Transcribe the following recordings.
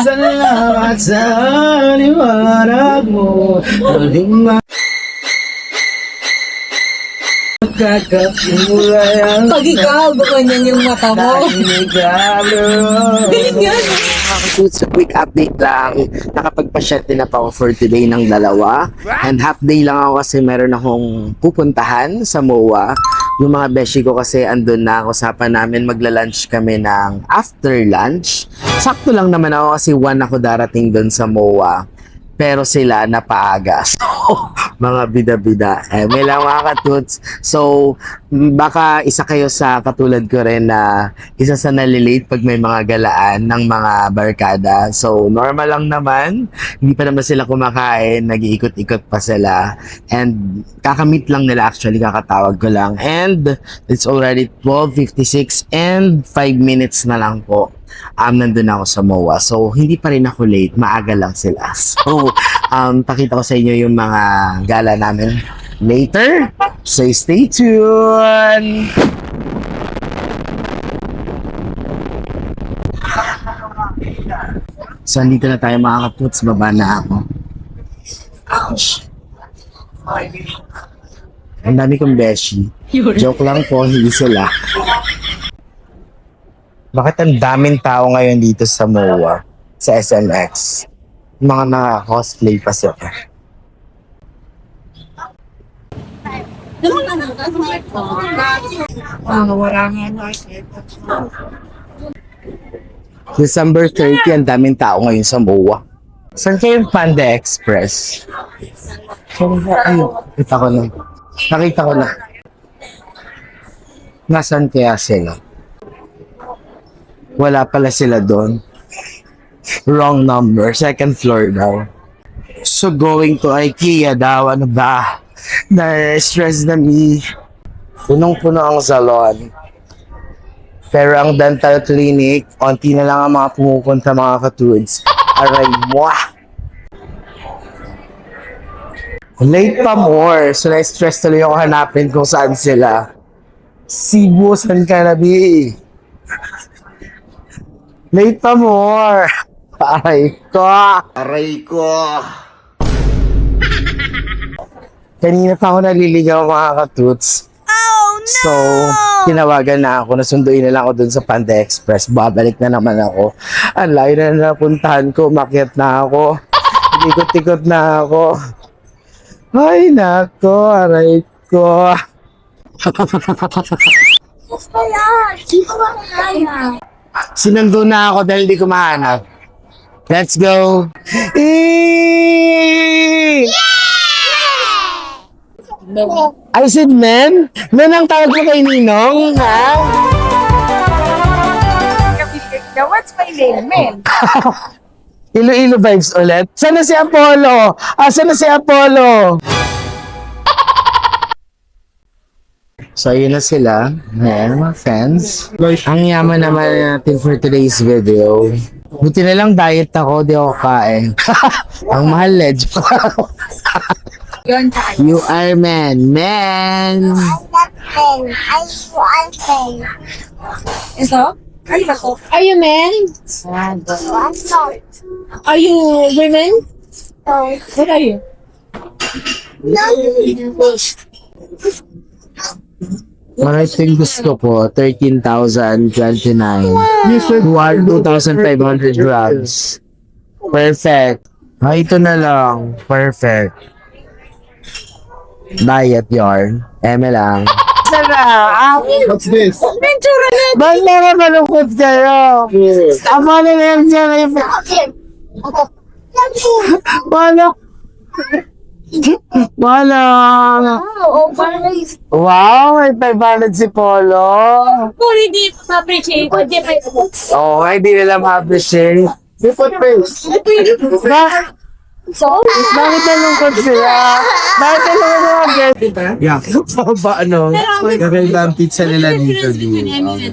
Salamat sa liwanag mo. Muling makakapulay. Pag ikaw, ganyan yung mata mo. Galing yan. So, quick update lang. Nakapagpa-shot din na pa ako for today ng dalawa. And half day lang ako kasi meron akong pupuntahan sa MOA. Yung mga beshi ko kasi andun na. Usapan namin magla-lunch kami ng after lunch. Sakto lang naman ako kasi 1 ako darating dun sa MOA. Pero sila napaaga. So, mga bida-bida. May lang mga katuts. So, baka isa kayo sa katulad ko rin na isa sa nalilate pag may mga galaan ng mga barkada. So, normal lang naman. Hindi pa naman sila kumakain. Nag-iikot-ikot pa sila. And kakamit lang nila actually. Kakatawag ko lang. And it's already 12:56 and 5 minutes na lang po. Nandun ako sa MOA. So, hindi pa rin ako late. Maaga lang sila. So, pakita ko sa inyo yung mga gala namin later. So, stay tuned! So, andito na tayo mga kaputs. Baba na ako. Ouch! Ang dami kong beshi. Joke lang po, hindi sila. Bakit ang daming tao ngayon dito sa MOA, sa SMX? Mga naka-cosplay pa sila. December 30, ang daming tao ngayon sa MOA. Saan kayo yung Panda Express? Ayun, kita ko na. Nakita ko na. Nasaan kaya sila? Wala pala sila doon. Wrong number. Second floor daw. So going to IKEA daw. Ano ba? Na-stress na me. Punong-puno ang salon. Pero ang dental clinic, onti na lang ang mga pumupunta mga katuds. Aray mo. Late pa more. So na-stress tuloy ako hanapin kung saan sila. Cebu, saan ka na, B? Late pa more. Aray ko. Aray ko. Kanina pa ako naliligaw mga katuts. Oh, no! So, tinawagan na ako. Nasunduin na lang ako dun sa Panda Express. Babalik na naman ako. Ang layo na napuntahan ko. Umakyat na ako. Ikot-ikot na ako. Ay, nako. Aray ko. Sinundo na ako dahil di ko mahanap. Let's go! I said men? Men ang tawag mo kay Ninong, ha? What's my name, man? Iloilo vibes ulit. Sana si Apollo? Sana si Apollo? So, ayun na sila. Ayan, mga friends. Ang yaman naman natin for today's video. Buti na lang diet ako, di ako kain. Ang mahal, ledge. You are man. Man! Ito? Ano ba to? Are you men? Are you women? What are you? Marating gusto ko, 13,029. 2,500 grams. Perfect. Ito na lang. Perfect. Diet yarn. Eme lang. What's this? Ba't meron malungkot kayo? Tama na yan siya. Wala. Wala. Wow, may 500 si Polo. Kung hindi ma-appreciate, hindi pa ito. Oo, hindi nila ma-appreciate. Different face. Bakit nalungkot sila? Bakit nalungkot sila? Yeah. Ba ano? Kakaibang pizza nila dito.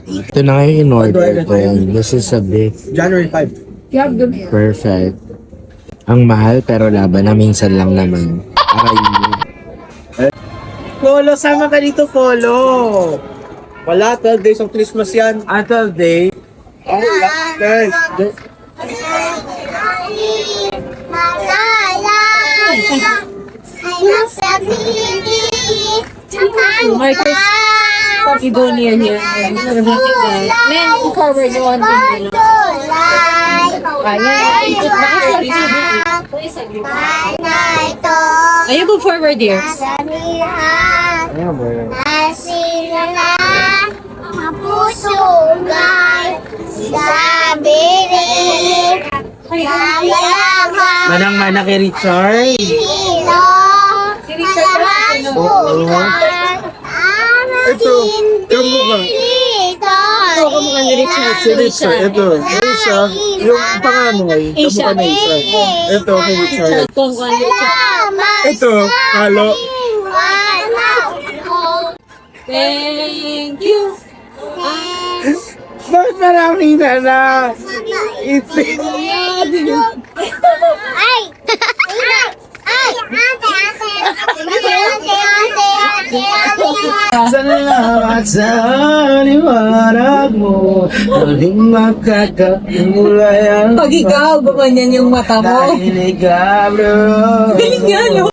Ito na ngayon in-order ko. This is a bit January 5. perfect. Ang mahal pero laban na minsan lang naman. Aray. Polo, sama ka dito, Polo. Wala, 12 days of Christmas yan. Until day. Oh, 12. Marcus, Pagidonian here. Men, forward you want to, Ayaw mo forward here. Ayan ba yun? Manang-mana kay Richard. Ito, kamukha. Ito, kamukha ni Richard. Si Richard, ito. Isa, yung pangalan ay kamukha na isa. Ito, kay Richard. Kamukha ni Richard. Ito, halo. Thank you. Bakit marami na na? Ito. Salamat sa liwanag mo. Muling makakapimulayan. Pag ikaw, gumanyan yung mata mo. Dahil ikaw, bro. Galing yan, no?